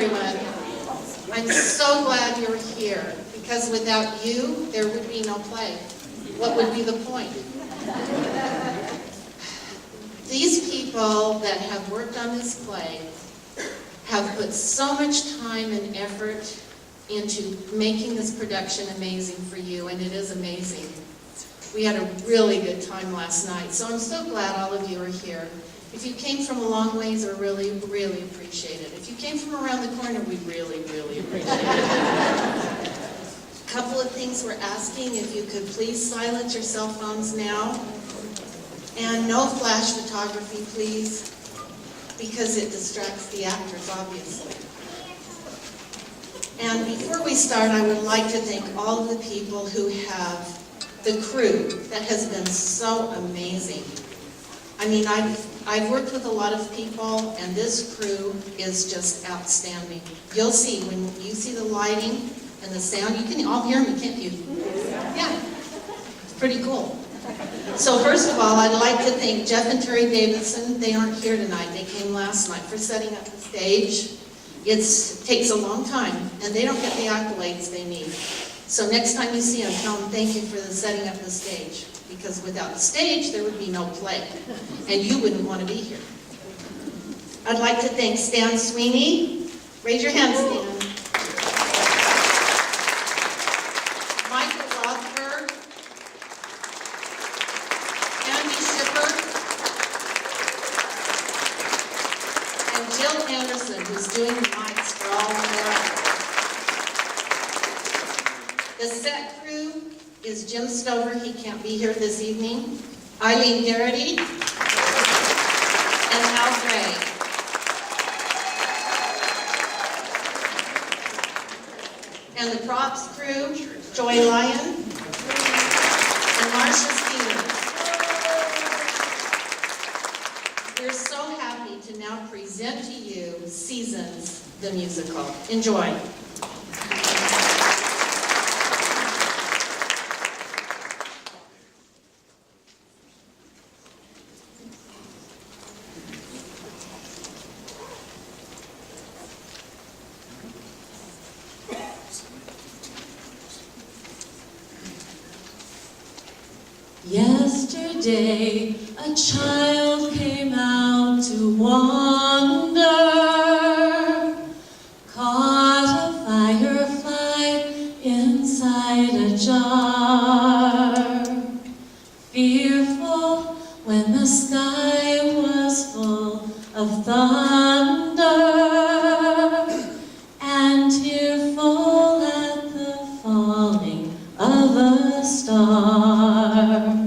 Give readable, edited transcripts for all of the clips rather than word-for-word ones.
everyone. I'm so glad you're here, because without you, there would be no play. What would be the point? These people that have worked on this play have put so much time and effort into making this production amazing for you, and it is amazing. We had a really good time last night, so I'm so glad all of you are here. If you came from a long ways, we really, really appreciate it. If you came from around the corner, we really, really appreciate it. A couple of things we're asking, if you could please silence your cell phones now. And no flash photography, please, because it distracts the actors, obviously. And before we start, I would like to thank all of the people who have, the crew that has been so amazing. I mean, I've worked with a lot of people, and this crew is just outstanding. You'll see, when you see the lighting and the sound, you can all hear me, can't you? Yeah, it's pretty cool. So first of all, I'd like to thank Jeff and Terry Davidson. They aren't here tonight. They came last night for setting up the stage. It takes a long time, and they don't get the accolades they need. So next time you see them, tell them thank you for the setting up the stage, because without the stage, there would be no play, and you wouldn't want to be here. I'd like to thank Stan Sweeney. Raise your hand, Stan. Michael Rothberg. Andy Schipper. And Jill Anderson, who's doing the mics for all of us. The set crew is Jim Stover, he can't be here this evening, Eileen Garrity, and Al Gray. And the props crew, Joy Lyon and Marcia Stevens. We're so happy to now present to you Seasons, the musical. Enjoy. Yesterday, a child came out to wander, caught a firefly inside a jar. Fearful when the sky was full of thunder, and tearful at the falling of a star.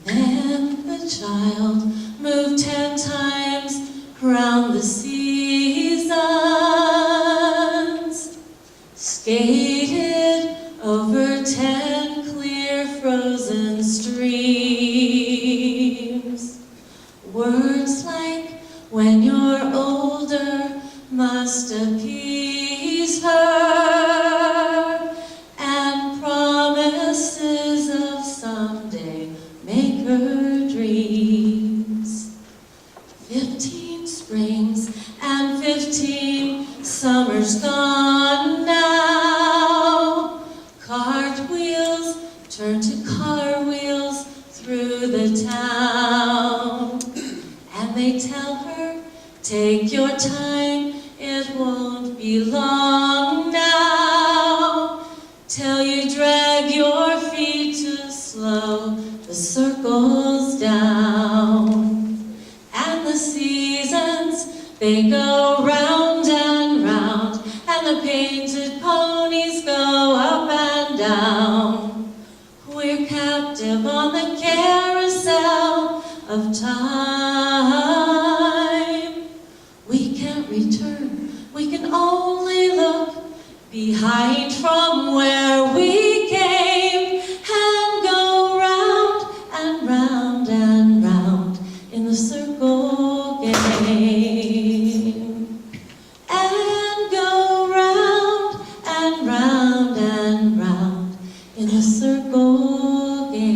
Then the child moved 10 times round the seasons, skated over 10 clear frozen streams. Words like, when you're older, must appease her, and promises of someday make her dreams. 15 springs and 15 summers gone now. Cartwheels turn to car wheels through the town. And they tell her, take your time, it won't be long now, till you drag your feet to slow the circles down. And the seasons, they go round and round, and the painted ponies go up and down. We're captive on the carousel of time. We can't return, we can only look behind from where we came, and go round and round and round in the circle game. And go round and round and round in the circle game.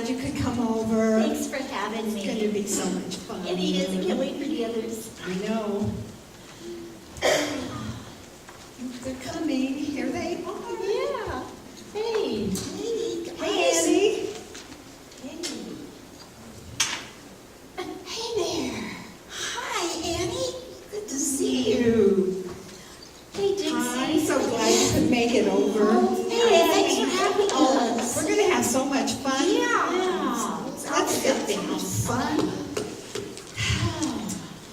glad you could come over. Thanks for having It's going me. to be so much fun. It is. I can't wait for the others. I know. They're coming. Here they are. Yeah. Hey. Hey, Annie. Hey there. Hi, Annie. Good to see you. Hey, Dixie. Hi, so glad you could make it over. Hey, thanks for having us. We're going to have so much fun. Yeah. Let's get things fun.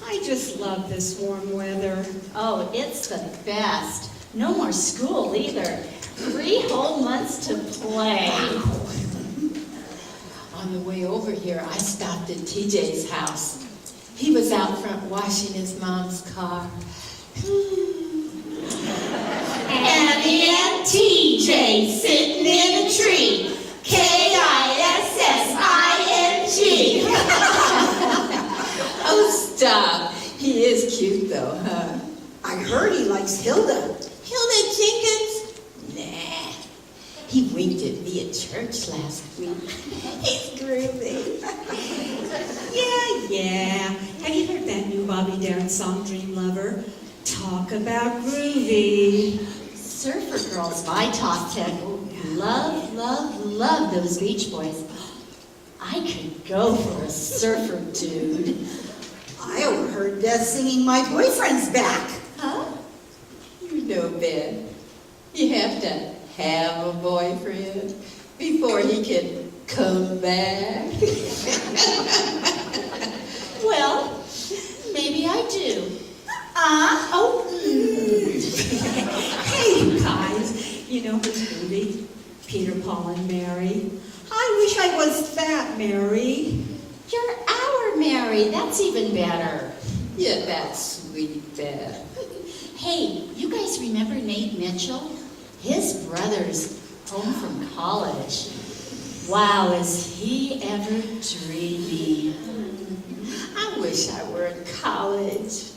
I just love this warm weather. Oh, it's the best. No more school either. 3 whole months to play. On the way over here, I stopped at TJ's house. He was out front washing his mom's car. Annie and TJ sitting in a tree. Kissing. Oh, stop. He is cute, though, huh? I heard he likes Hilda. Hilda Jenkins? Nah. He winked at me at church last week. He's groovy. Yeah. Have you heard that new Bobby Darin song, Dream Lover? Talk about groovy. Surfer Girl's my top 10. Love, love, love those Beach Boys. I could go for a surfer dude. I overheard Beth singing My Boyfriend's Back. Huh? You know, Ben, you have to have a boyfriend before he can come back. Well, maybe I do. Hey, you guys. You know who's groovy? Peter, Paul, and Mary. I wish I was that Mary. You're our Mary. That's even better. Yeah, that's sweet, Ben. Hey, you guys remember Nate Mitchell? His brother's home from college. Wow, is he ever dreamy? I wish I were in college.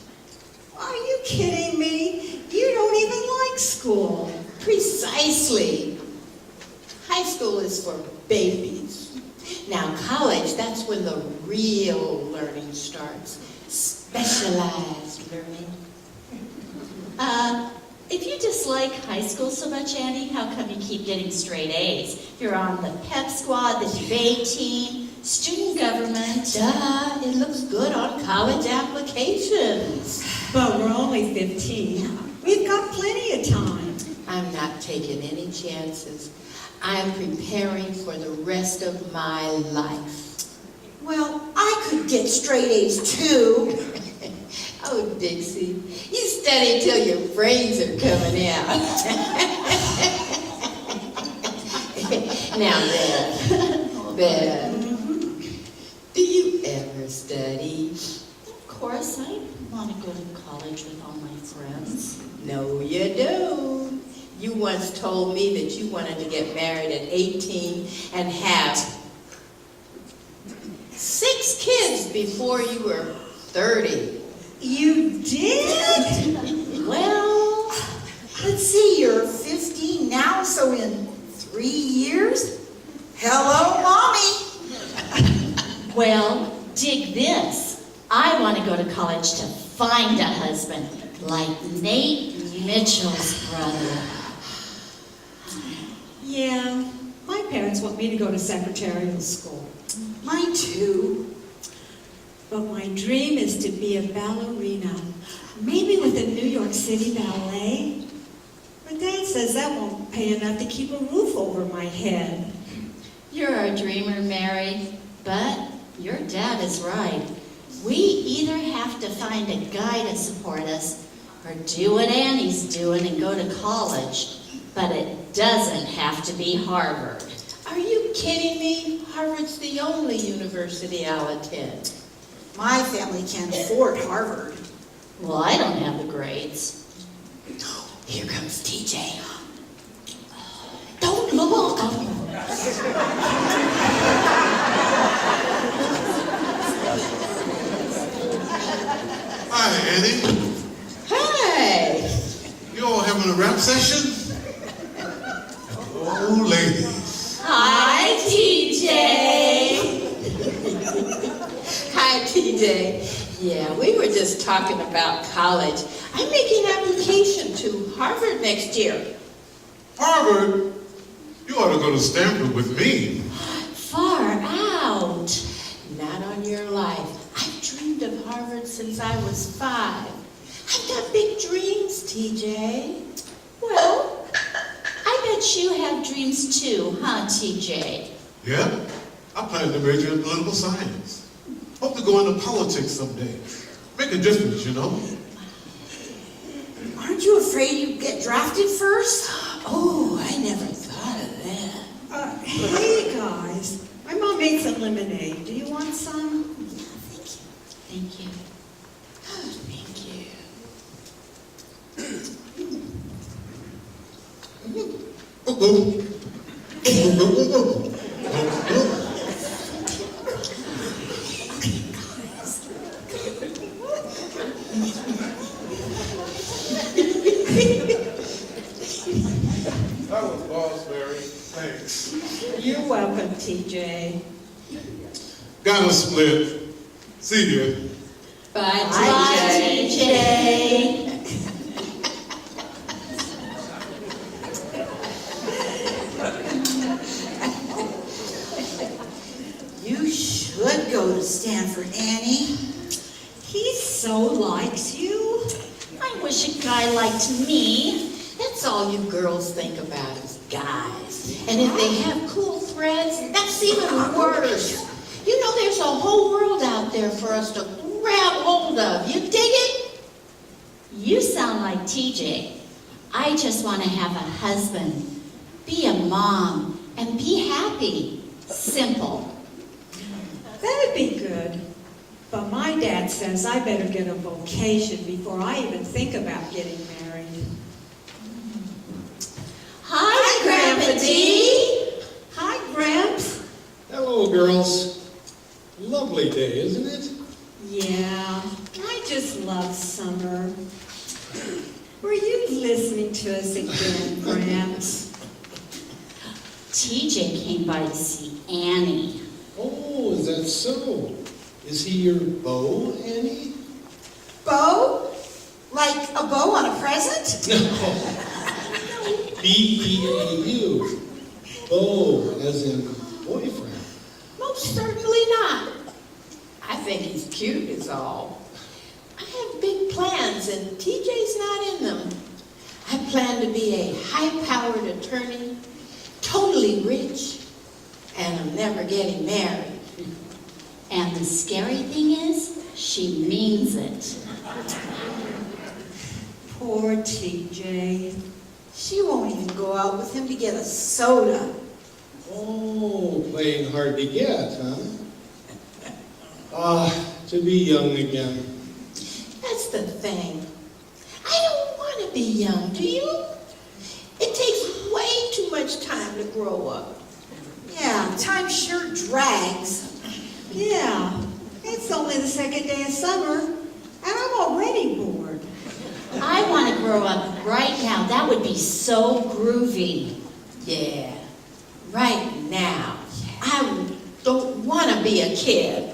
Are you kidding me? You don't even like school. Precisely. High school is for babies. Now, college, that's when the real learning starts. Specialized learning. If you dislike high school so much, Andy, how come you keep getting straight A's? You're on the pep squad, the debate team, student government. Duh, it looks good on college applications. But we're only 15. We've got plenty of time. I'm not taking any chances. I'm preparing for the rest of my life. Well, I could get straight A's too. Oh, Dixie, you study till your brains are coming out. Now, Beth, do you ever study? Of course, I want to go to college with all my friends. No, you don't. You once told me that you wanted to get married at 18 and have 6 kids before you were 30. You did? Well, Let's see, you're 15 now, so in 3 years? Hello, Mommy. well, dig this. I want to go to college to find a husband like Nate Mitchell's brother. Yeah, my parents want me to go to secretarial school. Mine too. But my dream is to be a ballerina, maybe with the New York City Ballet. But Dad says that won't pay enough to keep a roof over my head. You're a dreamer, Mary, but your dad is right. We either have to find a guy to support us or do what Annie's doing and go to college. But it doesn't have to be Harvard. Are you kidding me? Harvard's the only university I'll attend. My family can't afford Harvard. Well, I don't have the grades. Here comes TJ. Don't look! Hi, Annie. Hey! You all having a rap session? Oh, ladies. Hi, TJ! TJ. Yeah, we were just talking about college. I'm making application to Harvard next year. Harvard? You ought to go to Stanford with me. Far out. Not on your life. I've dreamed of Harvard since I was 5. I've got big dreams, TJ. Well, I bet you have dreams too, huh, TJ? Yeah? I plan to major in political science. Hope to go into politics someday. Make a difference, you know? Aren't you afraid you'd get drafted first? Oh, I never thought of that. Hey guys, my mom made some lemonade. Do you want some? Thank you. Thank you. That was boss, Mary. Thanks. You're welcome, TJ. Got a split. See ya. Bye, Bye, TJ. TJ. You should go to Stanford, Annie. He so likes you. I wish a guy liked me. That's all you girls think about is guys. And if they have cool friends, that's even worse. You know, there's a whole world out there for us to grab hold of. You dig it? You sound like TJ. I just want to have a husband, be a mom, and be happy. Simple. That'd be good. But my dad says I better get a vocation before I even think about getting married. Hi, Grandpa D. Hi, Gramps. Hello, girls. Lovely day, isn't it? Yeah, I just love summer. Were you listening to us again, Gramps? TJ came by to see Annie. Oh, is that so? Is he your beau, Annie? Beau? Like a bow on a present? No. B-E-A-U. Beau, as in boyfriend. Most certainly not. I think he's cute is all. I have big plans and TJ's not in them. I plan to be a high-powered attorney, totally rich, and I'm never getting married. And the scary thing is, she means it. Poor TJ. She won't even go out with him to get a soda. Oh, playing hard to get, huh? Ah, to be young again. That's the thing. I don't want to be young, do you? It takes way too much time to grow up. Yeah, time sure drags. Yeah, it's only the second day of summer, and I'm already bored. I want to grow up right now. That would be so groovy. Yeah, right now. I don't want to be a kid.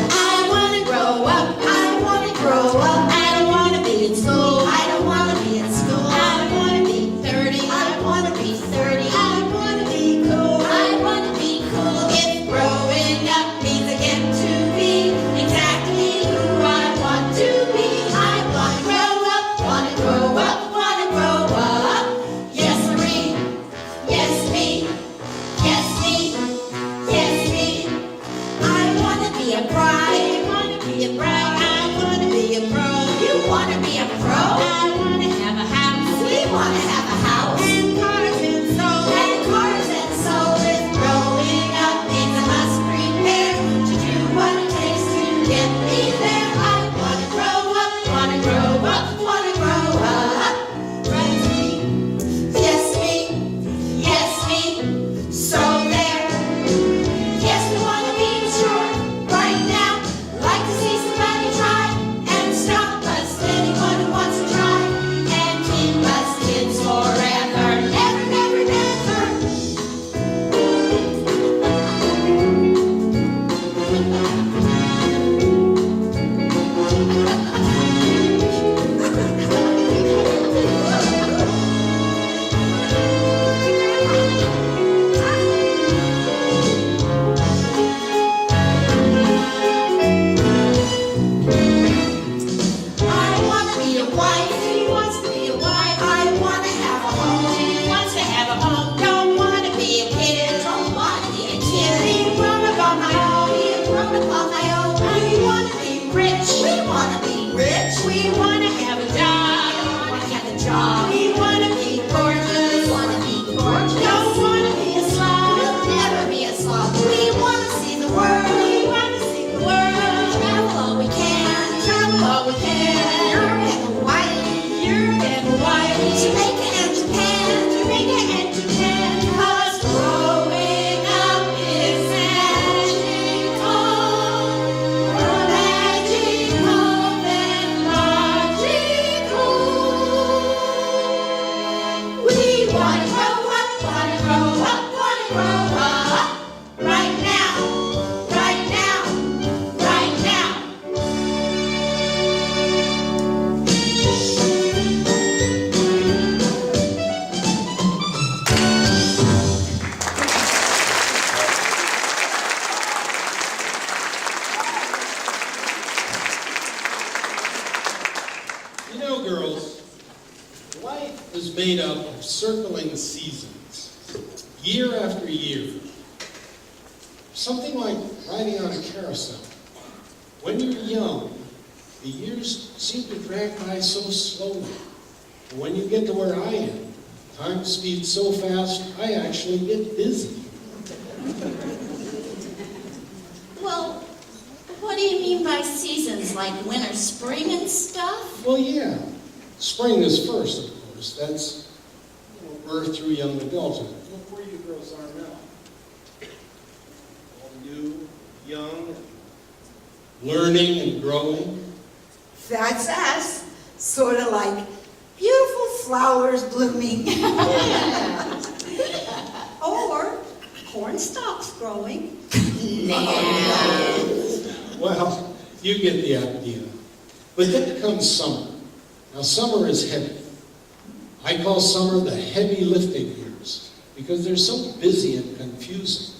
I want to grow up. I want to grow up. I don't want to be in school. I don't want to be in school. I want to be 30. I want to be 30. I want to be cool. I want to be cool. If growing up means I get to be exactly who I want to be. I want to grow up. Want to grow up. Want to grow up. Yes, sirree. Life is made up of circling seasons, year after year. Something like riding on a carousel. When you're young, the years seem to drag by so slowly. But when you get to where I am, time speeds so fast, I actually get dizzy. Well, what do you mean by seasons, like winter, spring and stuff? Well, yeah. Spring is first, of course. That's birth through young adulthood. Look where you girls are now. All new, young, learning and growing. That's us, sort of like beautiful flowers blooming. Or corn stalks growing. Well, you get the idea. But then comes summer. Now, summer is heavy. I call summer the heavy lifting years because they're so busy and confusing.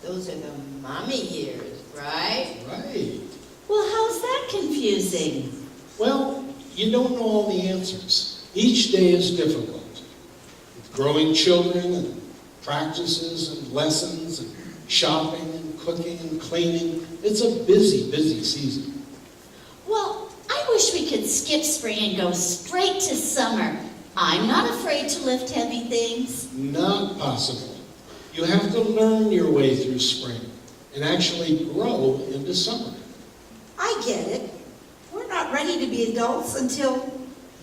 Those are the mommy years, right? Right. Well, how's that confusing? Well, you don't know all the answers. Each day is difficult. With growing children and practices and lessons and shopping and cooking and cleaning, it's a busy, busy season. Well, I wish we could skip spring and go straight to summer. I'm not afraid to lift heavy things. Not possible. You have to learn your way through spring and actually grow into summer. I get it. We're not ready to be adults until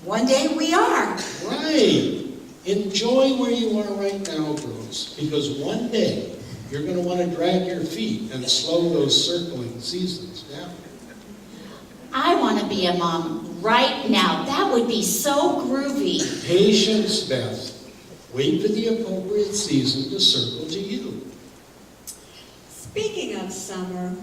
one day we are. Right. Enjoy where you are right now, girls, because one day you're going to want to drag your feet and slow those circling seasons down. I want to be a mom right now. That would be so groovy. Patience, Beth. Wait for the appropriate season to circle to you. Speaking of summer,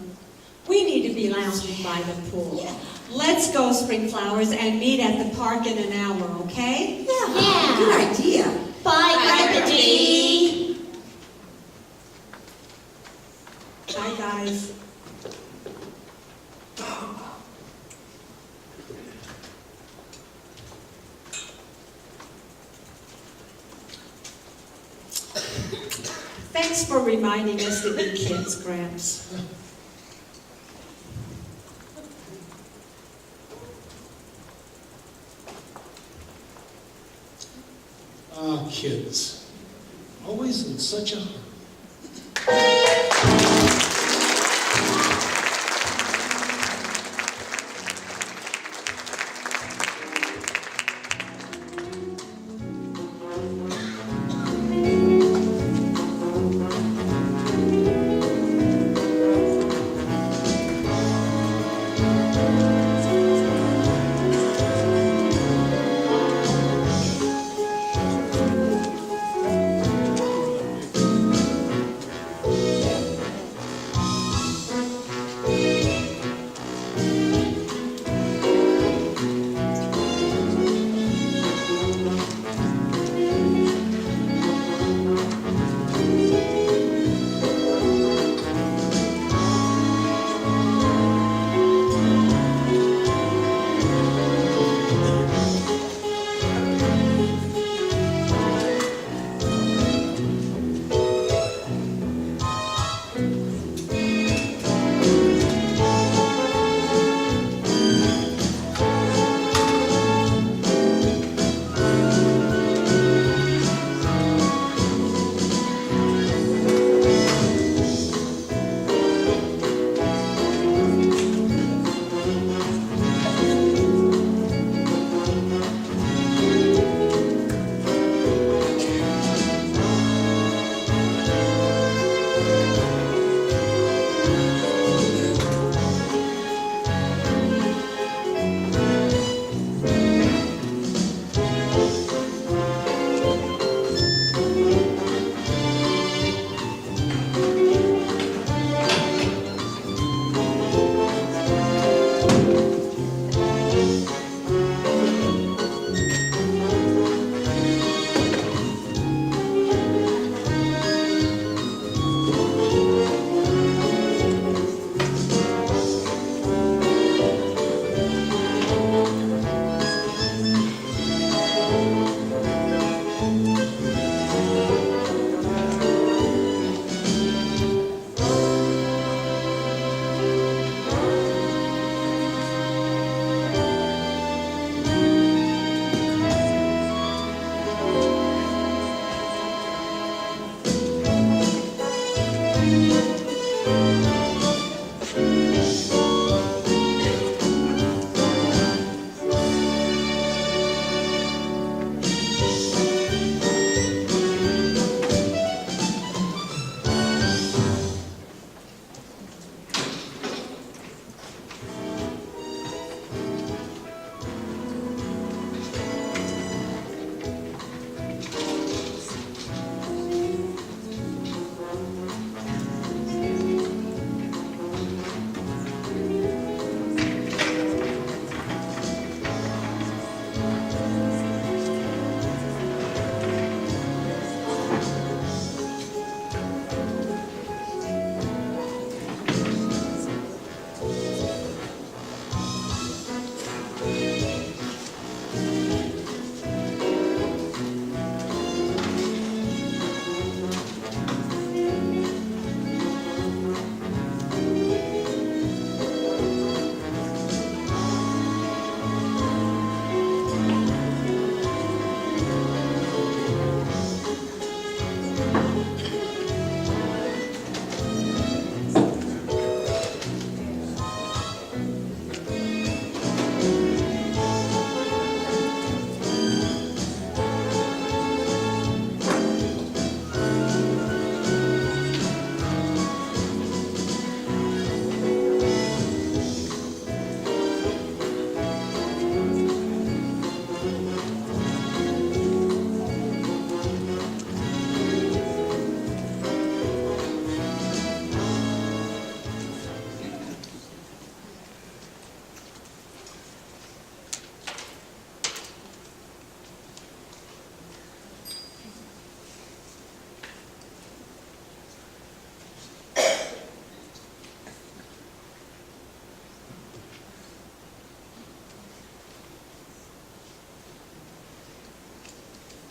we need to be lounging by the pool. Let's go, Spring Flowers, and meet at the park in an hour, okay? Yeah. Good idea. Bye, Grandpa D. Bye, guys. Thanks for reminding us to be kids, Gramps. Ah, kids. Always in such a hurry.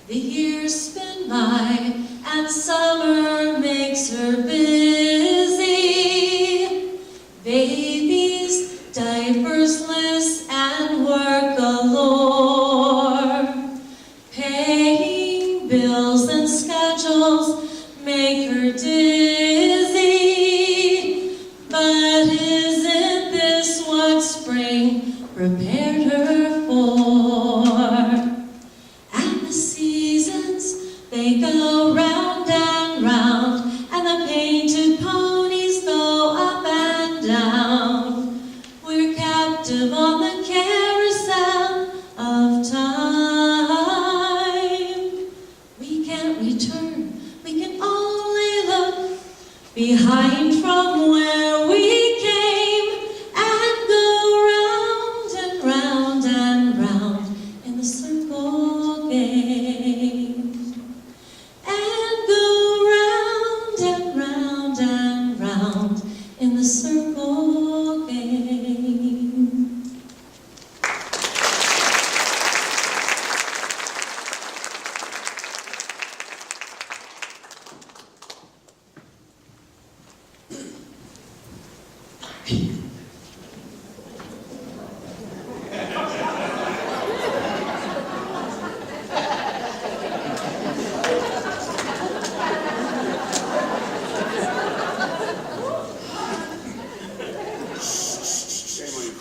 The years spin by and summer makes her busy. Babies, diapersless and work galore. Paying bills and schedules make her dizzy. But isn't this what spring prepared her for? And the seasons, they go round and round, and the painted ponies go up and down. We're captive on the carousel of time. We can't return, we can only look behind from where we came and go round and round and round in the circle game. And go round and round and round in the circle game.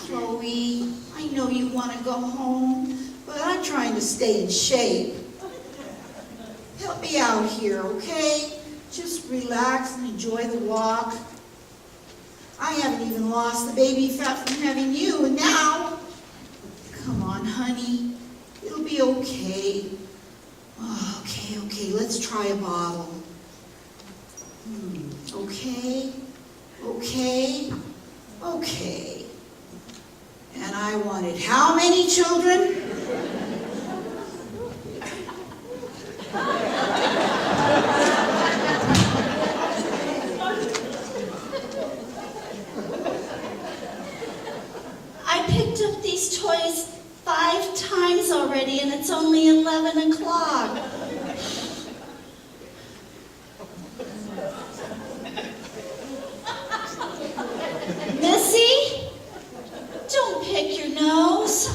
Chloe, I know you want to go home, but I'm trying to stay in shape. Help me out here, okay? Just relax and enjoy the walk. I haven't even lost the baby fat from having you, and now... Come on, honey. It'll be okay. Oh, okay, let's try a bottle. Okay. And I wanted how many children? I picked up these toys 5 times already, and it's only 11 o'clock. Missy, don't pick your nose.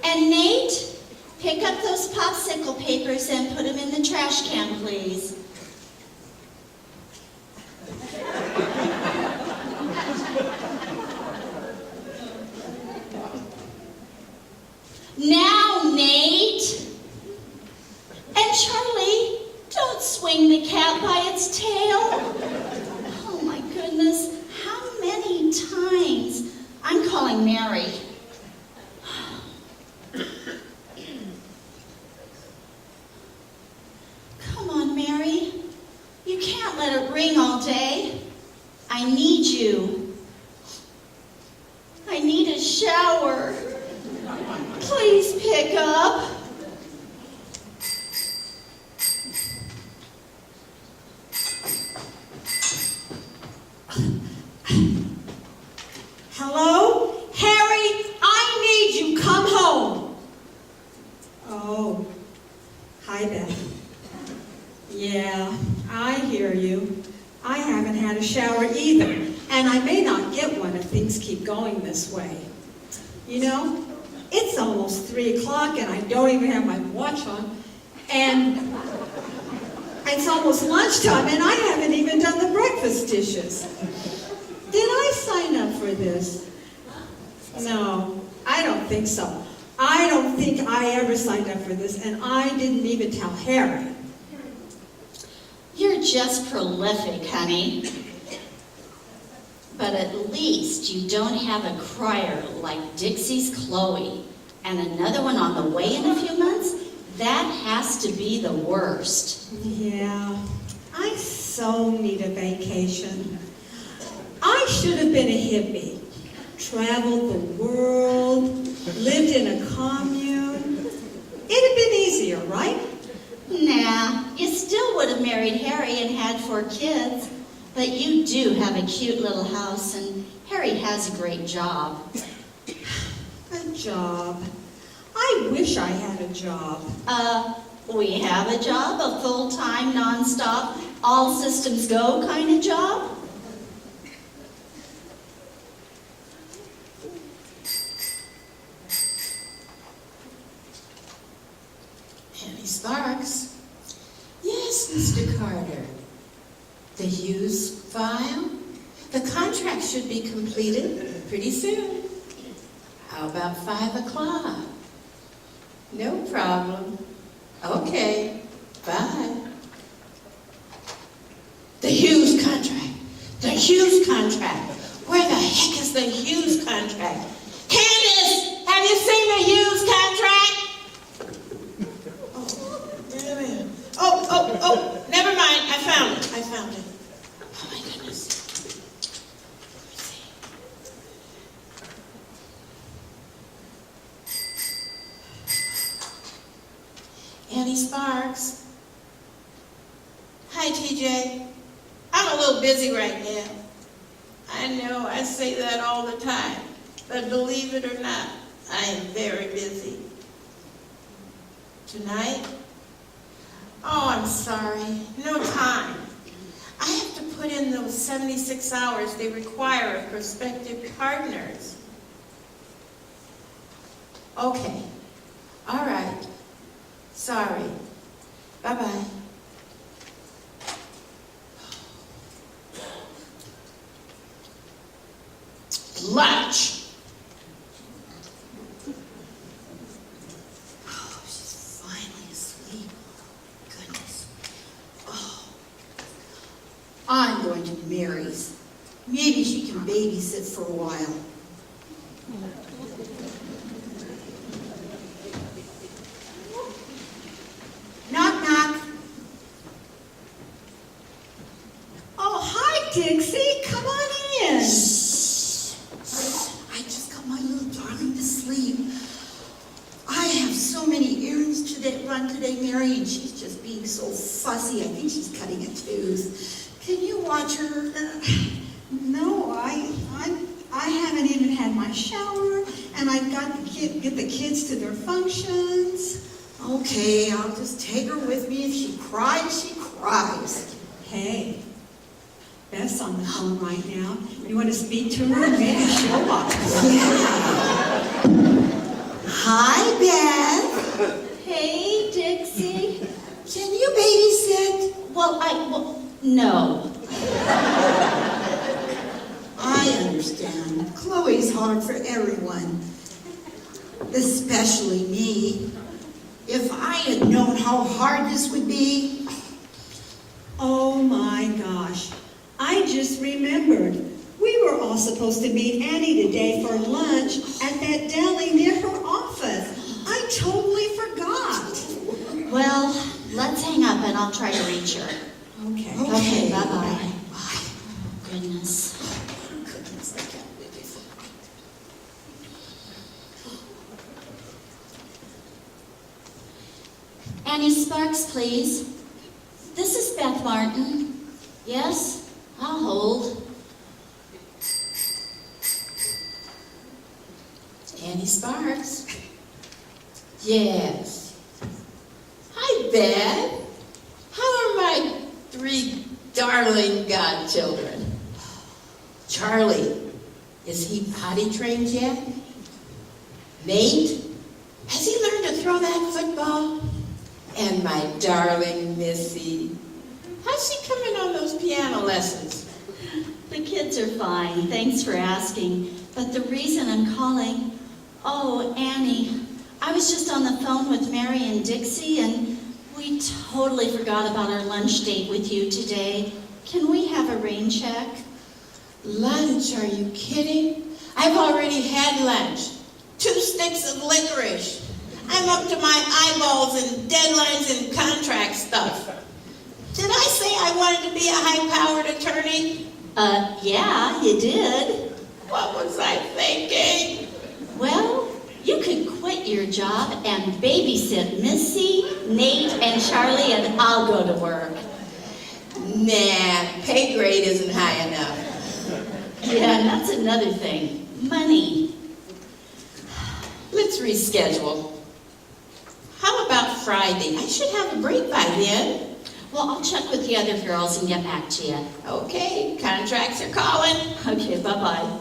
And Nate, pick up those popsicle papers and put them in the trash can, please. Now, Nate. And Charlie, don't swing the cat by its tail. Oh my goodness, how many times? I'm calling Mary. Come on, Mary. You can't let it ring all day. I need you. I need a shower. Please pick up. Hello? Harry, I need you. Come home. Oh, hi, Beth. Yeah, I hear you. I haven't had a shower either, and I may not get one if things keep going this way. You know, it's almost 3 o'clock and I don't even have my watch on, and it's almost lunchtime and I haven't even done the breakfast dishes. Did I sign up for this? No, I don't think so. I don't think I ever signed up for this, and I didn't even tell Harry. You're just prolific, honey. But at least you don't have a crier like Dixie's Chloe and another one on the way in a few months. That has to be the worst. Yeah, I so need a vacation. I should have been a hippie, traveled the world, lived in a commune. It'd have been easier, right? Nah, you still would have married Harry and had 4 kids. But you do have a cute little house, and Harry has a great job. A job. I I wish I had a job. We have a job, a full-time, nonstop, all systems go kind of job. Annie Sparks. Yes, Mr. Carter. The Hughes file? The contract should be completed pretty soon. How about 5 o'clock? No problem. Okay, bye. The Hughes contract. The Hughes contract. Where the heck is the Hughes contract? Candace, have you seen the Hughes contract? Oh, never mind. I found it. Oh my goodness. Annie Sparks. Hi, TJ. I'm a little busy right now. I know I say that all the time, but believe it or not, I am very busy. Tonight? Oh, I'm sorry. No time. I have to put in those 76 hours they require of prospective partners. Okay. All right. Sorry. Bye-bye. Lunch. Oh, she's finally asleep. Goodness. Oh. I'm going to Mary's. Maybe she can babysit for a while. Knock, knock. Oh, hi, Dixie. Come on in. I just got my little darling to sleep. I have so many errands to run today, Mary, and she's just being so fussy. I think she's cutting a tooth. Can you watch her? No, I haven't even had my shower, and I've got to get the kids to their functions. Okay, I'll just take her with me. If she cries, she cries. Hey, Beth's on the phone right now. You want to speak to her? Maybe she'll walk. Hi, Beth. Hey, Dixie. Can you babysit? Well, no. I understand. Chloe's hard for everyone, especially me. If I had known how hard this would be. Oh my gosh, I just remembered. We were all supposed to meet Annie today for lunch at that deli near her office. I totally forgot. Well, let's hang up and I'll try to reach her. Okay. Okay, bye-bye. Bye. Goodness. Goodness, I can't believe it. Annie Sparks, please. This is Beth Martin. Yes, I'll hold. Annie Sparks. Yes. Hi, Beth. How are my 3 darling godchildren? Charlie, is he potty trained yet? Nate, has he learned to throw that football? And my darling Missy, how's she coming on those piano lessons? The kids are fine, thanks for asking. But the reason I'm calling, oh, Annie, I was just on the phone with Mary and Dixie, and we totally forgot about our lunch date with you today. Can we have a rain check? Lunch, are you kidding? I've already had lunch. 2 sticks of licorice. I'm up to my eyeballs in deadlines and contract stuff. Did I say I wanted to be a high-powered attorney? Yeah, you did. What was I thinking? Well, you could quit your job and babysit Missy, Nate, and Charlie, and I'll go to work. Nah, pay grade isn't high enough. Yeah, and that's another thing. Money. Let's reschedule. Friday. I should have a break by then. Well, I'll check with the other girls and get back to you. Okay, contracts are calling. Okay, bye-bye.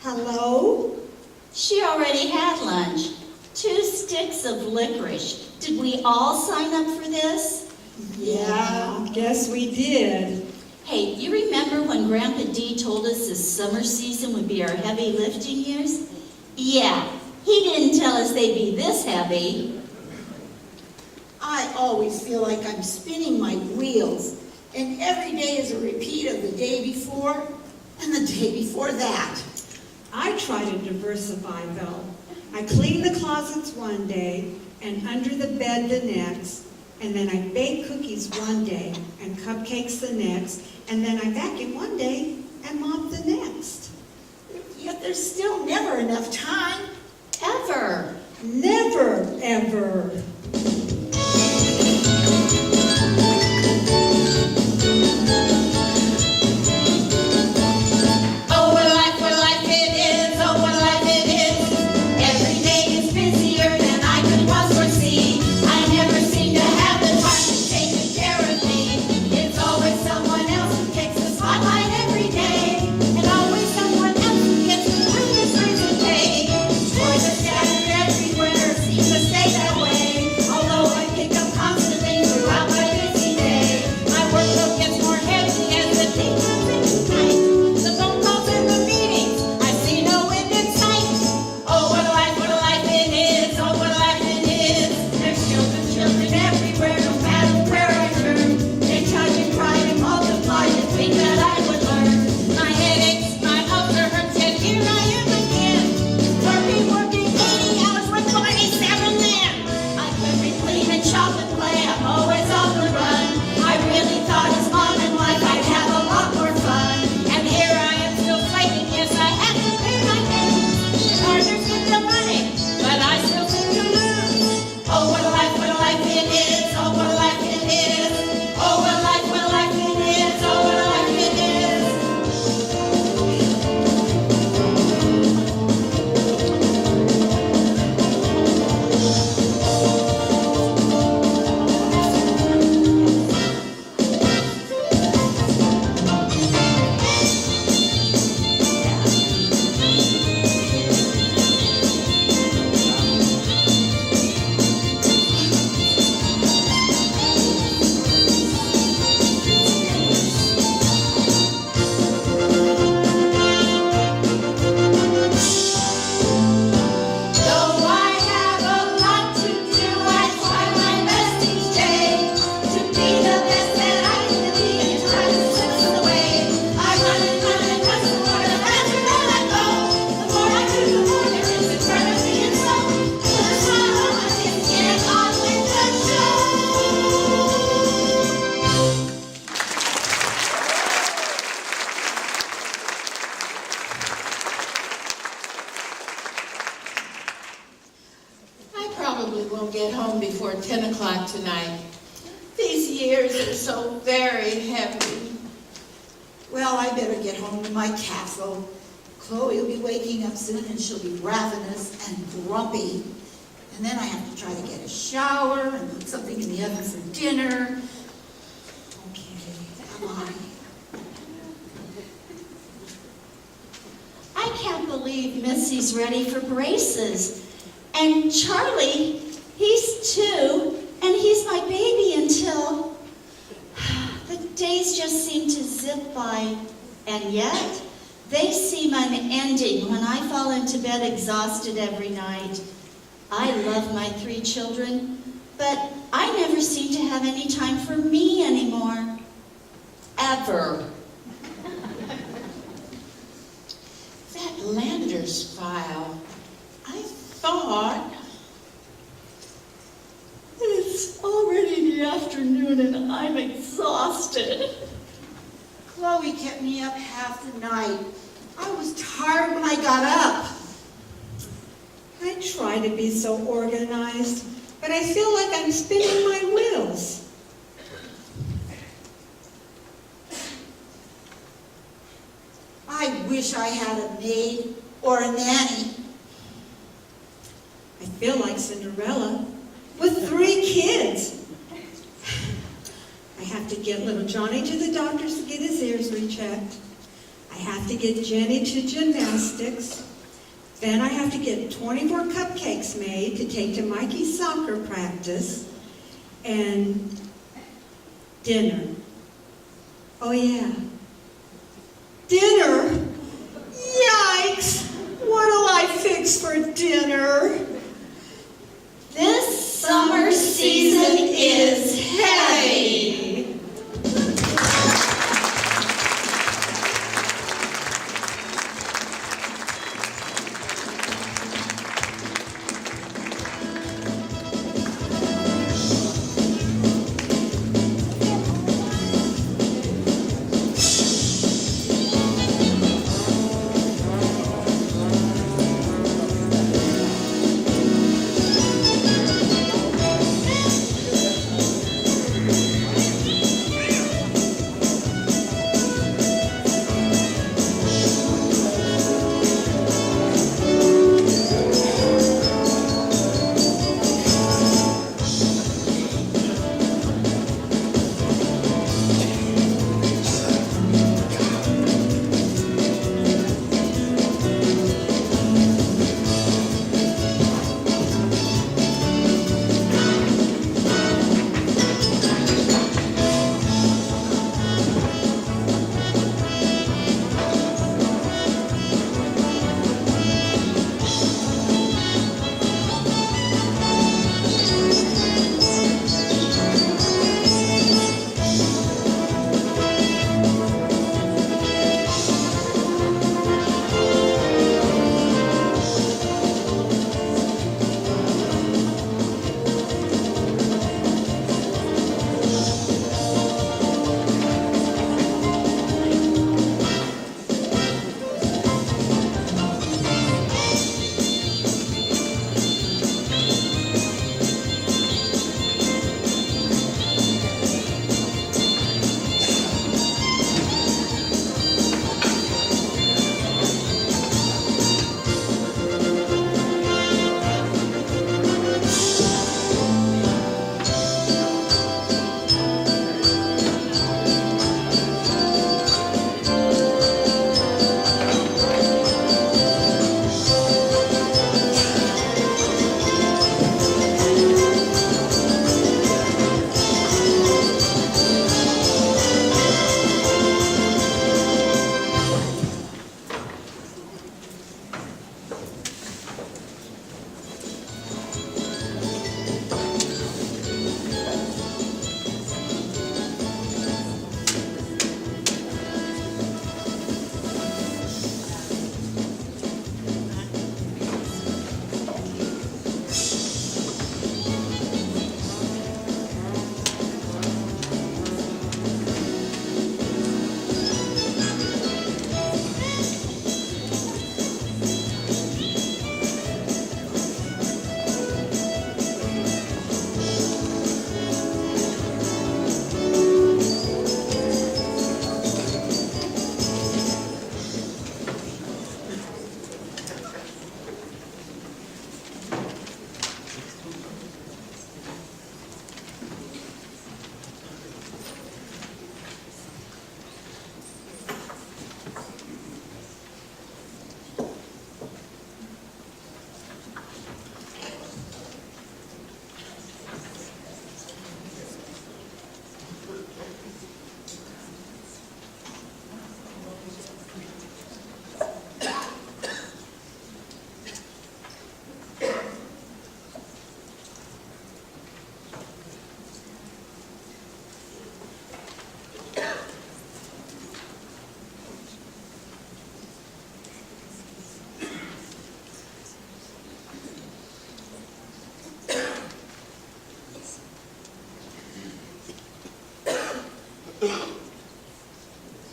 Hello? She already had lunch. 2 sticks of licorice. Did we all sign up for this? Yeah, guess we did. Hey, you remember when Grandpa D told us this summer season would be our heavy lifting years? Yeah, he didn't tell us they'd be this heavy. I always feel like I'm spinning my wheels, and every day is a repeat of the day before and the day before that. I try to diversify though. I clean the closets one day and under the bed the next, and then I bake cookies one day and cupcakes the next, and then I vacuum one day and mop the next. Yet there's still never enough time. Ever. Never, ever. Oh, what a life it is, oh, what a life it is. Every day is busier than I could once foresee. I never seem to have the time to take good care of me. It's always someone else who takes the spotlight every day, and always someone else who gets the greatest raise of pay. Boys are scattered everywhere, seem to stay that way. Although I pick up constant things throughout my busy day, my workload gets more heavy as the day comes into night. The phone calls and the meetings, I see no end in sight. Oh, what a life it is, oh, what a life it is. There's children everywhere, no matter where I turn. They try and cry and multiply and think that I would learn. My head aches, my ulcer hurts, and here I am again. Working 80 hours with 47 then. I could be clean and shop and play, I'm always on the run. I really thought as mom in life I'd have a lot more fun. And here I am still fighting, yes, I have to pay my dues. Partners get the money, but I still seem to lose. Oh, what a life it is, oh, what a life it is. Oh, what a life it is, oh, what a life it is. Though I have a lot to do, I try my best each day to be the best that I can be and try to slip the way. I run and run the more the faster that I go. The more I do, the more there is in front of me and so. That's why I want to get on with the show. I probably won't get home before 10 o'clock tonight. These years are so very heavy. Well, I better get home to my castle. Chloe will be waking up soon and she'll be ravenous and grumpy. And then I have to try to get a shower and put something in the oven for dinner. Okay, bye. I can't believe Missy's ready for braces. And Charlie, he's 2, and he's my baby until the days just seem to zip by. And yet, they seem unending when I fall into bed exhausted every night. I love my 3 children, but I never seem to have any time for me anymore. Ever. That Landers file, I thought... It's already the afternoon and I'm exhausted. Chloe kept me up half the night. I was tired when I got up. I try to be so organized, but I feel like I'm spinning my wheels. wish I had a maid or a nanny. I feel like Cinderella with 3 kids. I have to get little Johnny to the doctors to get his ears rechecked. I have to get Jenny to gymnastics. Then I have to get 24 cupcakes made to take to Mikey's soccer practice. And dinner. Oh yeah. Dinner? Yikes! What'll I fix for dinner? This summer season is heavy.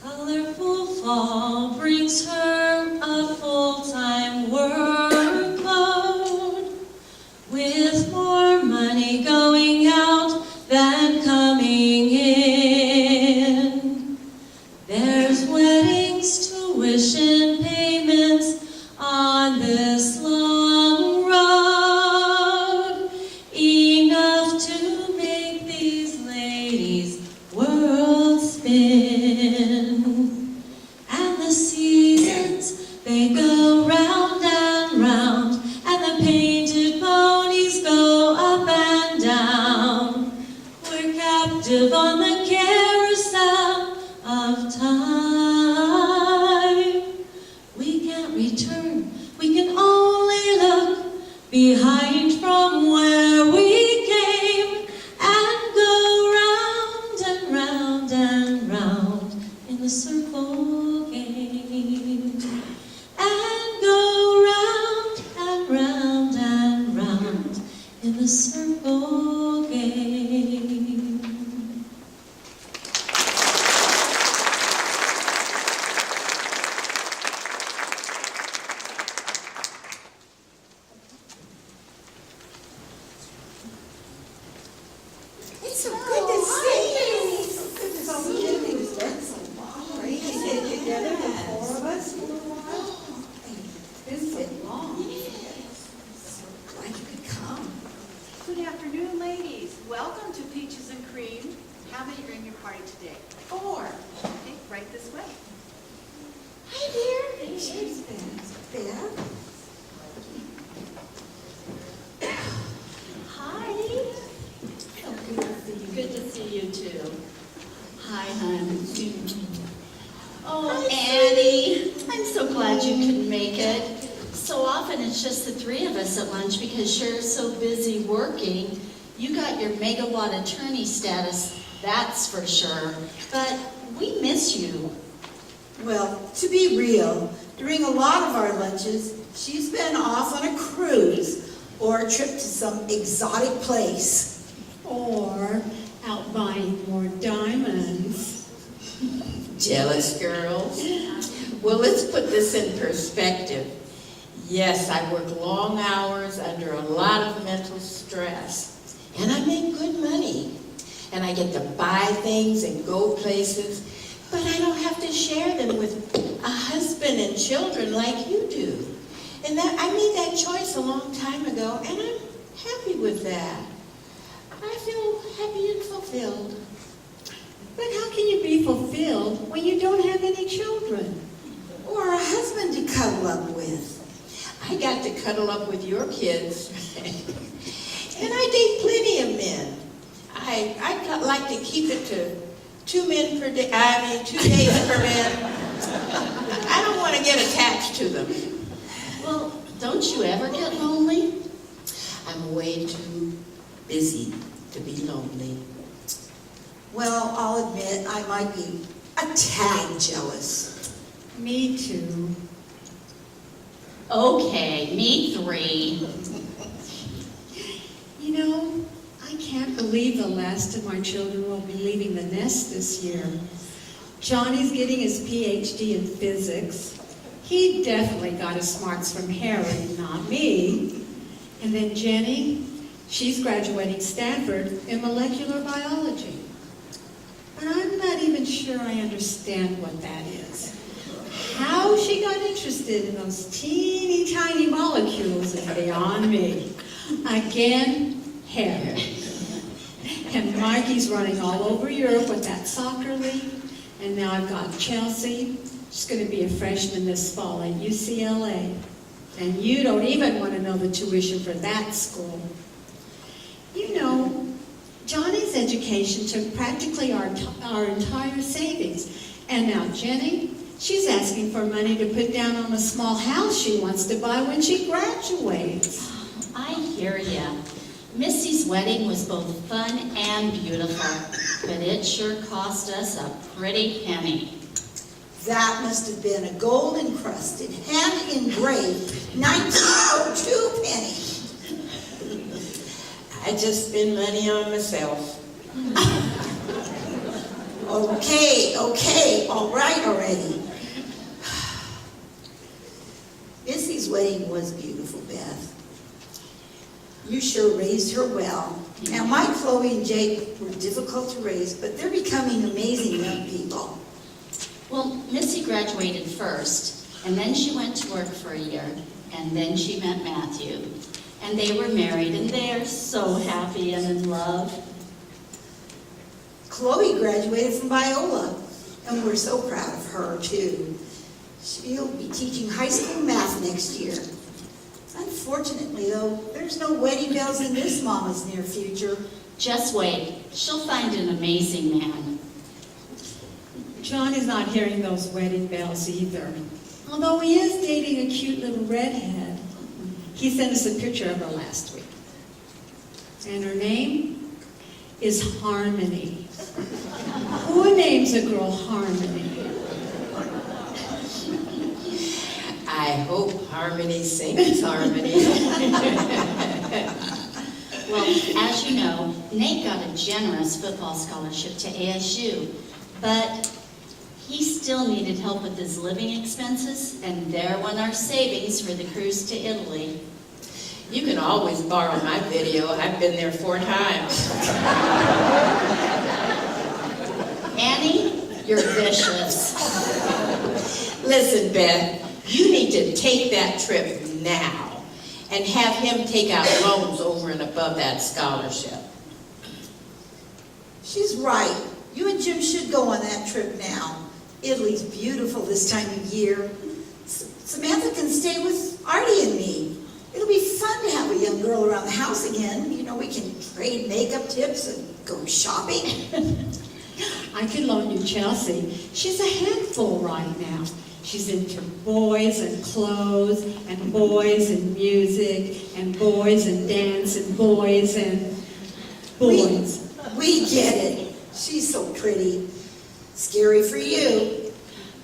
Colorful fall brings her a full-time workload, with more money going out than coming in. There's weddings, tuition, spin. And the seasons, they go round and round, and the painted ponies go up and down. We're captive on the carousel of time. We can't return, we can only look behind from where we came, and go round and round and round in the circle game. And go round and round and round in the circle game. It's so good to see you. So good to see you. It's been so long. We can get together, the four of us, for a while. It's been long. So glad you could come. Good afternoon, ladies. Welcome to Peaches and Cream. How many are in your party today? 4. Okay, right this way. Hi, dear. Cheers, Beth. Beth? Hi. Good to see you too. Hi, hon. Oh, Annie, I'm so glad you could make it. So often it's just the 3 of us at lunch because Cher's so busy working. You got your megawatt attorney status, that's for sure. But we miss you. Well, to be real, during a lot of our lunches, she's been off on a cruise or a trip to some exotic place. Or out buying more diamonds. Jealous girls? Well, let's put this in perspective. Yes, I work long hours under a lot of mental stress, and I make good money. And I get to buy things and go places, but I don't have to share them with a husband and children like you do. And that I made that choice a long time ago, and I'm happy with that. I feel happy and fulfilled. But how can you be fulfilled when you don't have any children? Or a husband to cuddle up with. I got to cuddle up with your kids. And I date plenty of men. I like to keep it to 2 men per day, 2 days per man. I don't want to get attached to them. Well, don't you ever get lonely? I'm way too busy to be lonely. Well, I'll admit I might be a tad jealous. Me too. Okay, me 3. You know, I can't believe the last of my children will be leaving the nest this year. Johnny's getting his PhD in physics. He definitely got his smarts from Harry, not me. And then Jenny, she's graduating Stanford in molecular biology. But I'm not even sure I understand what that is. How she got interested in those teeny tiny molecules is beyond me. Again, Harry. And Mikey's running all over Europe with that soccer league. And now I've got Chelsea. She's going to be a freshman this fall at UCLA. And you don't even want to know the tuition for that school. You know, Johnny's education took practically our entire savings. And now Jenny, she's asking for money to put down on a small house she wants to buy when she graduates. I hear ya. Missy's wedding was both fun and beautiful, but it sure cost us a pretty penny. That must have been a gold-encrusted, hand-engraved 1902 penny. I just spend money on myself. Okay, all right already. Missy's wedding was beautiful, Beth. You sure raised her well. Now, Mike, Chloe, and Jake were difficult to raise, but they're becoming amazing young people. Well, Missy graduated first, and then she went to work for a year, and then she met Matthew. And they were married, and they are so happy and in love. Chloe graduated from Biola, and we're so proud of her, too. She'll be teaching high school math next year. Unfortunately, though, there's no wedding bells in this mama's near future. Just wait. She'll find an amazing man. John is not hearing those wedding bells either. Although he is dating a cute little redhead. He sent us a picture of her last week. And her name is Harmony. Who names a girl Harmony? I hope Harmony sings Harmony. Well, as you know, Nate got a generous football scholarship to ASU, but he still needed help with his living expenses, and there went our savings for the cruise to Italy. You can always borrow my video. I've been there 4 times. Annie, you're vicious. Listen, Beth, you need to take that trip now and have him take out loans over and above that scholarship. She's right. You and Jim should go on that trip now. Italy's beautiful this time of year. Samantha can stay with Artie and me. It'll be fun to have a young girl around the house again. You know, we can trade makeup tips and go shopping. I could loan you Chelsea. She's a handful right now. She's into boys and clothes, and boys and music, and boys and dance, and boys and boys. We get it. She's so pretty. Scary for you.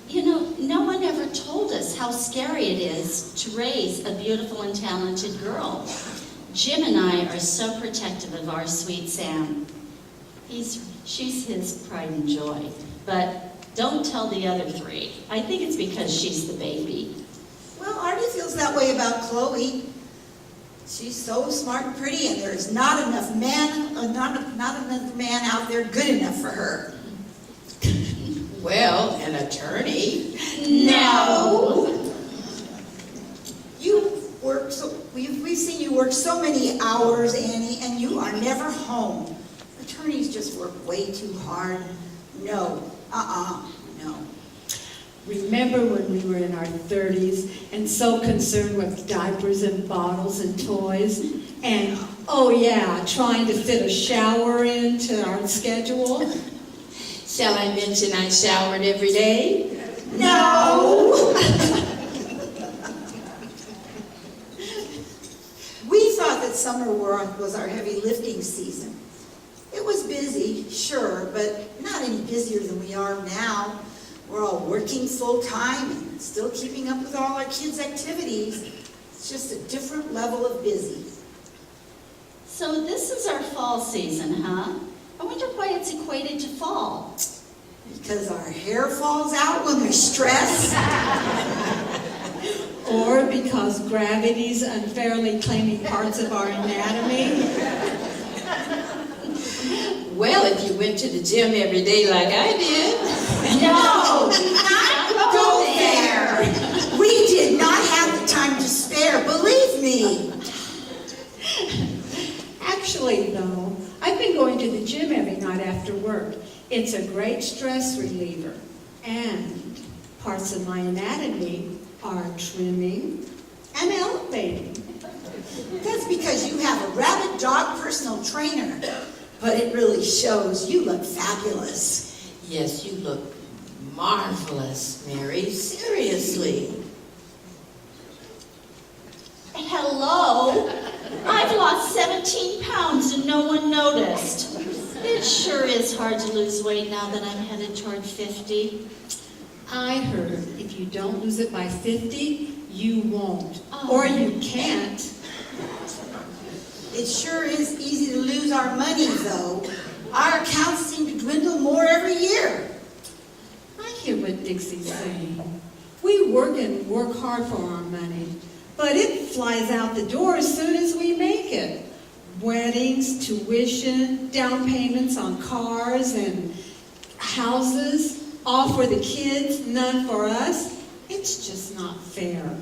You know, no one ever told us how scary it is to raise a beautiful and talented girl. Jim and I are so protective of our sweet Sam. She's his pride and joy. But don't tell the other 3. I think it's because she's the baby. Well, Artie feels that way about Chloe. She's so smart and pretty, and there's not enough man, not another man out there good enough for her. Well, an attorney. No. You work so, we've seen you work so many hours, Annie, and you are never home. Attorneys just work way too hard. No, no. Remember when we were in our 30s and so concerned with diapers and bottles and toys? And, oh yeah, trying to fit a shower into our schedule? Shall I mention I showered every day? No! We thought that summer was our heavy lifting season. It was busy, sure, but not any busier than we are now. We're all working full-time and still keeping up with all our kids' activities. It's just a different level of busy. So this is our fall season, huh? I wonder why it's equated to fall. Because our hair falls out when we stress. Or because gravity's unfairly claiming parts of our anatomy? Well, if you went to the gym every day like I did. No, not go there. We did not have the time to spare, believe me. Actually, though, I've been going to the gym every night after work. It's a great stress reliever. And parts of my anatomy are trimming and elevating. That's because you have a rabid dog personal trainer. But it really shows. You look fabulous. Yes, you look marvelous, Mary. Seriously. Hello? I've lost 17 pounds and no one noticed. It sure is hard to lose weight now that I'm headed toward 50. I heard if you don't lose it by 50, you won't. Oh. Or you can't. It sure is easy to lose our money, though. Our accounts seem to dwindle more every year. I hear what Dixie's saying. We work and work hard for our money, but it flies out the door as soon as we make it. Weddings, tuition, down payments on cars and houses, all for the kids, none for us. It's just not fair.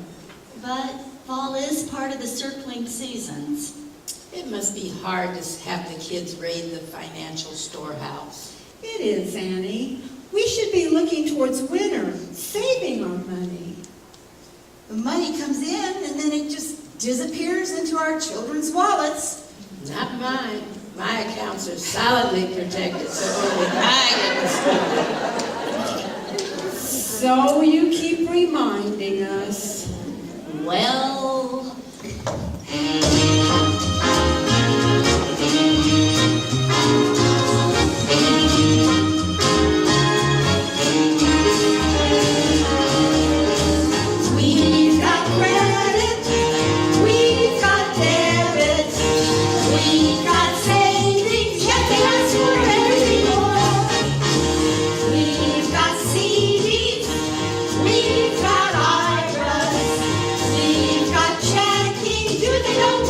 But fall is part of the circling seasons. It must be hard to have the kids raid the financial storehouse. It is, Annie. We should be looking towards winter, saving our money. The money comes in and then it just disappears into our children's wallets. Not mine. My accounts are solidly protected, so only I get the story. So you keep reminding us. Well, We've got credit, we've got debit, we've got savings, yet they ask for everything more. We've got CDs, we've got IRAs, we've got checking, do they know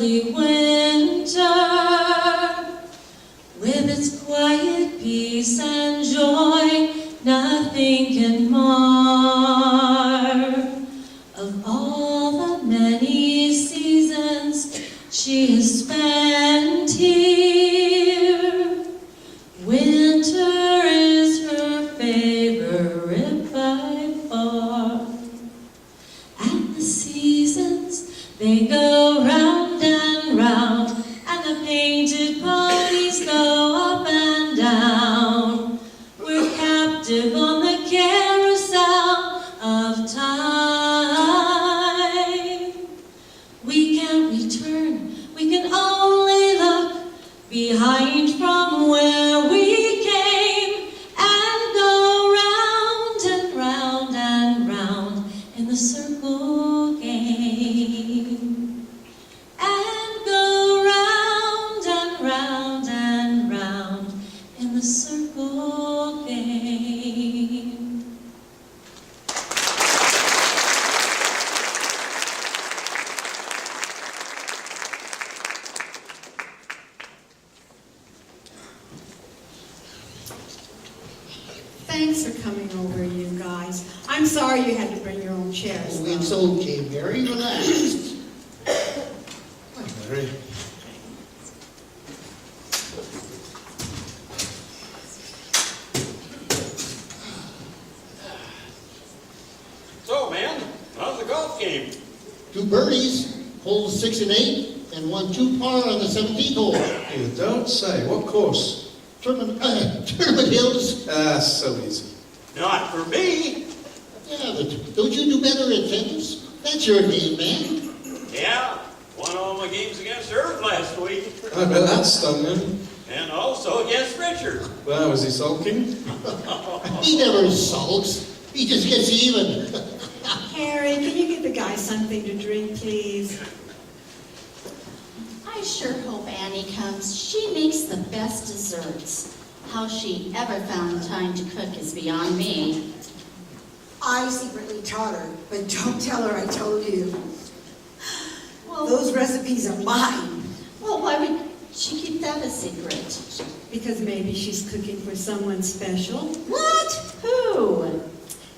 lovely winter, with its quiet peace and joy, nothing can mar. Of all the many seasons she has spent here, winter is her favorite by far. And the seasons, they go round and round, and the painted ponies go up and down. We're captive on the carousel of time. We can't return, we can only look behind from where we came, and go round and round and round in the circle game. And go round and round and round in the circle game. Thanks for coming over, you guys. I'm sorry you had to bring your own chairs. Oh, it's okay, Mary, relax. Hi, Mary. So, man, how's the golf game? 2 birdies, holes 6 and 8, and 1 2-par on the 17th hole. You don't say. What course? Tournament Hills. So easy. Not for me. Yeah, but don't you do better at tennis? That's your game, man. Yeah, won all my games against Irv last week. I bet that stung him. And also against Richard. Well, was he sulking? He never sulks. He just gets even. Harry, can you give the guy something to drink, please? I sure hope Annie comes. She makes the best desserts. How she ever found time to cook is beyond me. I secretly taught her, but don't tell her I told you. Well, Those recipes are mine. well, why would she keep that a secret? Because maybe she's cooking for someone special. What? Who?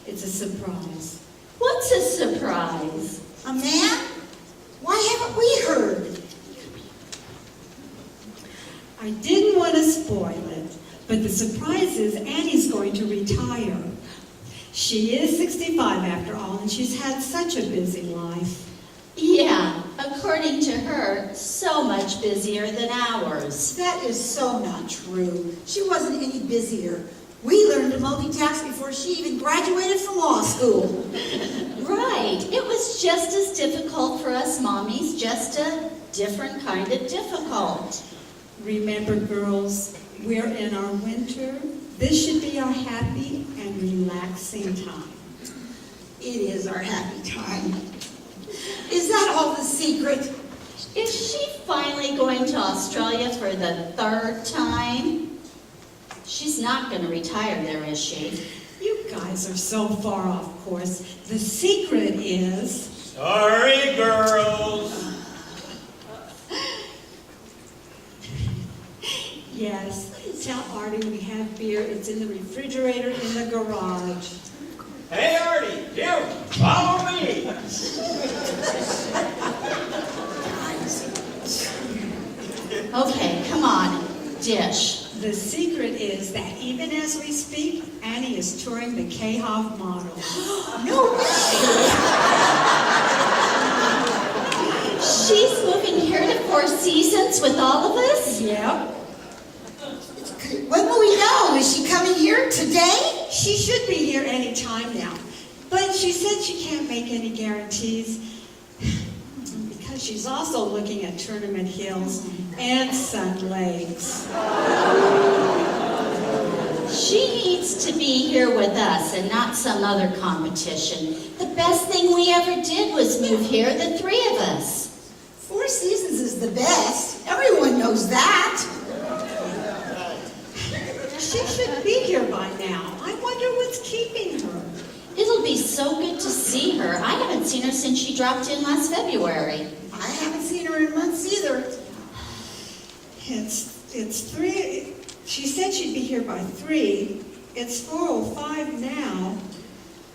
It's a surprise. What's a surprise? A man? Why haven't we heard? I didn't want to spoil it, but the surprise is Annie's going to retire. She is 65 after all, and she's had such a busy life. Yeah, according to her, so much busier than ours. That is so not true. She wasn't any busier. We learned to multitask before she even graduated from law school. Right, it was just as difficult for us mommies, just a different kind of difficult. Remember, girls, we're in our winter. This should be our happy and relaxing time. It is our happy time. Is that all the secret? Is she finally going to Australia for the 3rd time? She's not going to retire there, is she? You guys are so far off course. The secret is... Sorry, girls. Yes, tell Artie we have beer. It's in the refrigerator in the garage. Hey, Artie, Jim, follow me. Okay, come on, dish. The secret is that even as we speak, Annie is touring the K-Hoff model. No way! She's moving here to Four Seasons with all of us? Yep. When will we know? Is she coming here today? She should be here any time now. But she said she can't make any guarantees because she's also looking at Tournament Hills and Sun Lakes. She needs to be here with us and not some other competition. The best thing we ever did was move here, the 3 of us. Four Seasons is the best. Everyone knows that. She should be here by now. I wonder what's keeping her. It'll be so good to see her. I haven't seen her since she dropped in last February. I haven't seen her in months either. It's 3, she said she'd be here by 3. It's 4:05 now.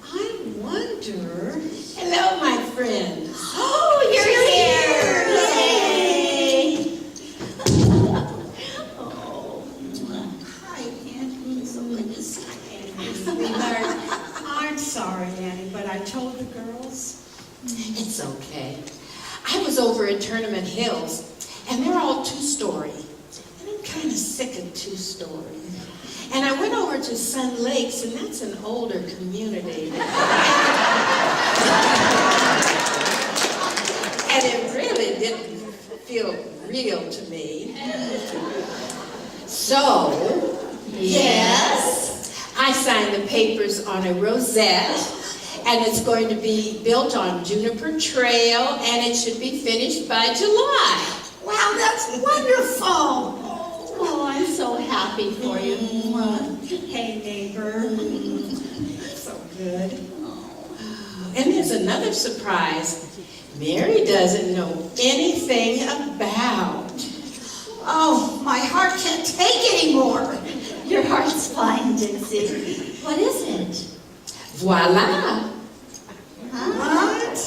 I wonder... Hello, my friends. Oh, you're here! Hi, Annie. So good to see you. Sweetheart, I'm sorry, Annie, but I told the girls. It's okay. I was over at Tournament Hills, and they're all 2-story. And I'm kind of sick of 2-story. And I went over to Sun Lakes, and that's an older community. And it really didn't feel real to me. So, yes, I signed the papers on a rosette, and it's going to be built on Juniper Trail, and it should be finished by July. Wow, that's wonderful. Oh, I'm so happy for you. Hey, neighbor. So good. And there's another surprise. Mary doesn't know anything about. Oh, my heart can't take anymore. Your heart's fine, Dixie. What is it? Voila! What?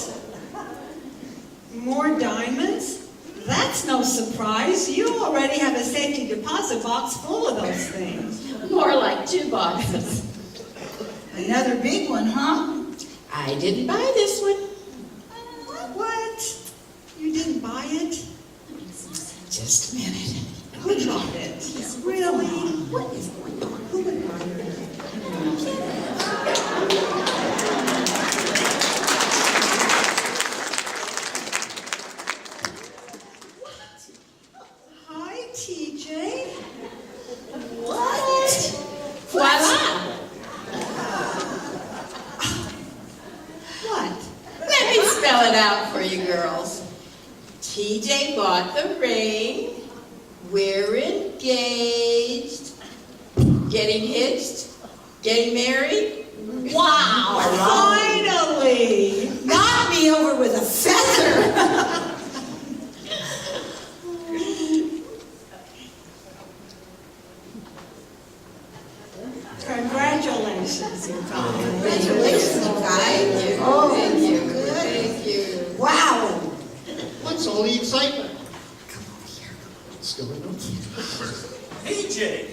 More diamonds? That's no surprise. You already have a safety deposit box full of those things. More like 2 boxes. Another big one, huh? I didn't buy this one. What? You didn't buy it? Just a minute. Who bought it? Really? What is going on? Who would buy it? Hi, TJ. What? Voila! What? Let me spell it out for you girls. TJ bought the ring. We're engaged. Getting hitched. Getting married. Wow! Finally! Knock me over with a feather. Congratulations, you guys. Congratulations, you guys. Oh, Thank you. good. Thank you. Wow. What's all the excitement? What's going on? PJ,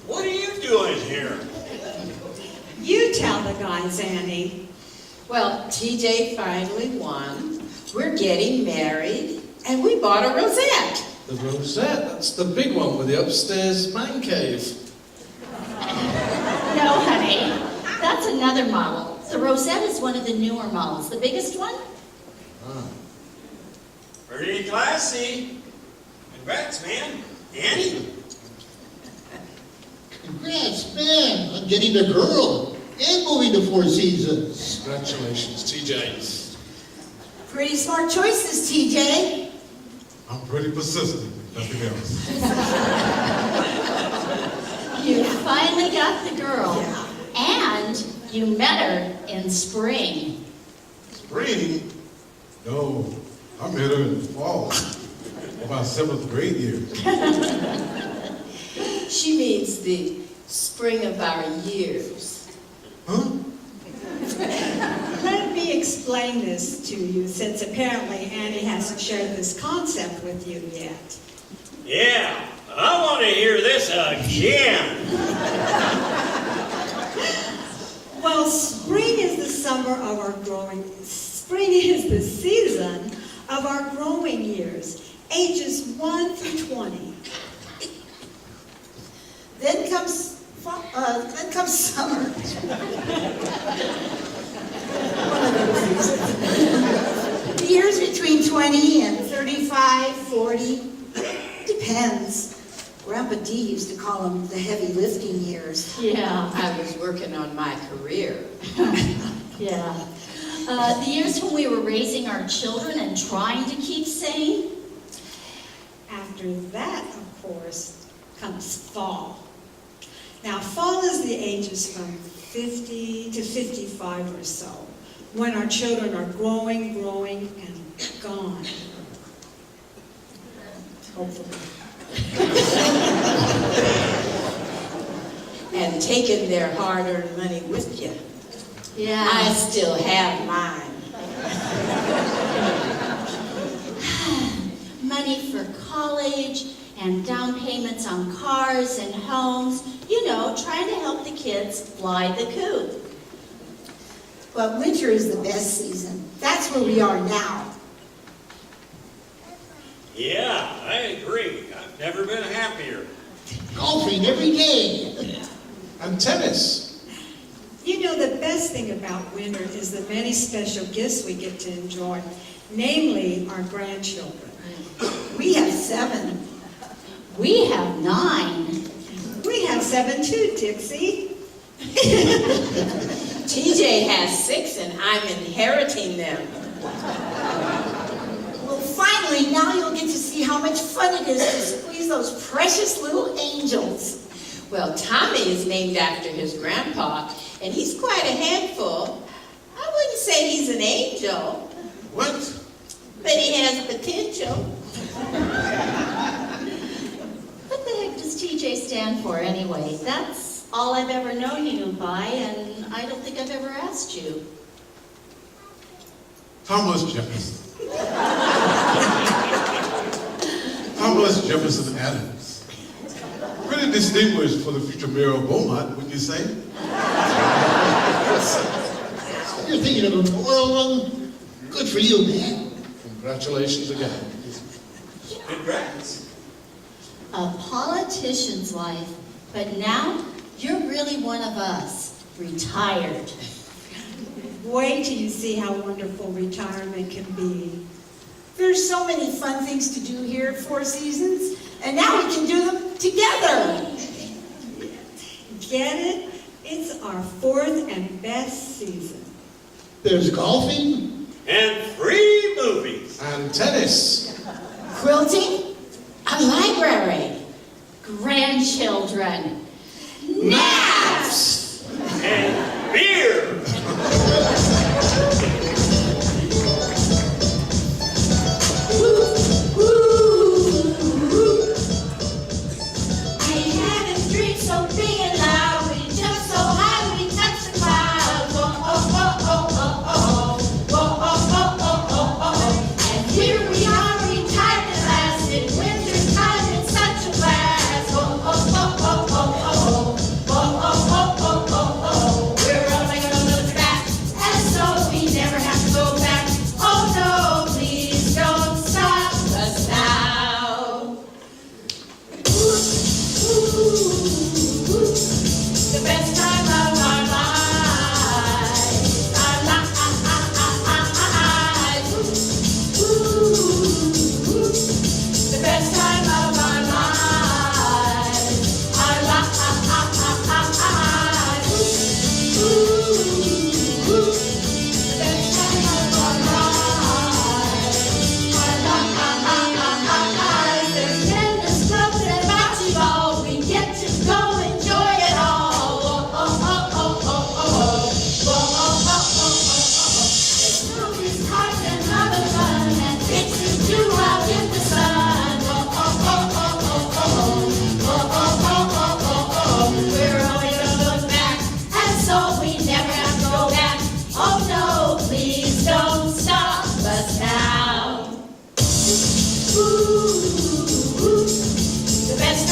what are you doing here? You tell the guys, Annie. Well, TJ finally won. We're getting married, and we bought a rosette. The rosette, that's the big one with the upstairs man cave. No, honey. That's another model. The Rosette is one of the newer models. The biggest one? Pretty classy. Congrats, man. Annie? Congrats, man, on getting the girl and moving to Four Seasons. Congratulations, TJ. Pretty smart choices, TJ. I'm pretty persistent, if nothing else. You finally got the girl. And you met her in spring. Spring? No, I met her in the fall. About 7th grade year. She means the spring of our years. Huh? Let me explain this to you, since apparently Annie hasn't shared this concept with you yet. Yeah, I want to hear this again. Well, spring is the season of our growing years, ages 1 through 20. Then comes summer. The years between 20 and 35, 40, depends. Grandpa D used to call them the heavy lifting years. Yeah, I was working on my career. yeah. The years when we were raising our children and trying to keep sane. After that, of course, comes fall. Now, fall is the ages from 50 to 55 or so, when our children are growing, and gone. hopefully. And taking their hard-earned money with you. Yeah. I still have mine. Money for college and down payments on cars and homes. You know, trying to help the kids fly the coop. But winter is the best season. That's where we are now. Yeah, I agree. I've never been happier. Golfing every day. And tennis. You know, the best thing about winter is the many special gifts we get to enjoy, namely our grandchildren. We have 7. We have 9. We have 7 too, Dixie. TJ has 6 and I'm inheriting them. Well, finally, now you'll get to see how much fun it is to squeeze those precious little angels. Well, Tommy is named after his grandpa, and he's quite a handful. I wouldn't say he's an angel, What? but he has potential. What the heck does TJ stand for anyway? That's all I've ever known you by, and I don't think I've ever asked you. Thomas Jefferson. Thomas Jefferson Adams. Pretty distinguished for the future mayor of Beaumont, wouldn't you say? You're thinking of a royal one? Good for you, man. Congratulations again. Congrats. A politician's life, but now you're really one of us, retired. Wait till you see how wonderful retirement can be. There's so many fun things to do here at Four Seasons, and now we can do them together. Get it? It's our 4th and best season. There's golfing. And free movies. And tennis. Quilting, A library. Grandchildren. Naps! And beer. I had a dream so big and loud, we jumped so high we touched the clouds. Oh, oh, oh, oh, oh, oh, oh, oh, oh, oh, oh, oh. And here we are, retired at last, in winter time, it's such a blast. Oh, oh, oh, oh, oh, oh, oh, oh, oh, oh, oh, oh. We're only gonna look back, and so we never have to go back. Oh no, please don't stop us now. The best time of our lives, our lives. The best time of our lives, our lives. The best time of our lives, our lives. There's tennis clubs and bocce ball, we get to go enjoy it all. Oh, oh, oh, oh, oh, oh, oh, oh, oh, oh, oh. There's movies, cars, and other fun, and pictures too out in the sun. Oh, oh, oh, oh, oh, oh, oh, oh, oh, oh, oh. We're only gonna look back, and so we never have to go back. Oh no, please don't stop us now. The best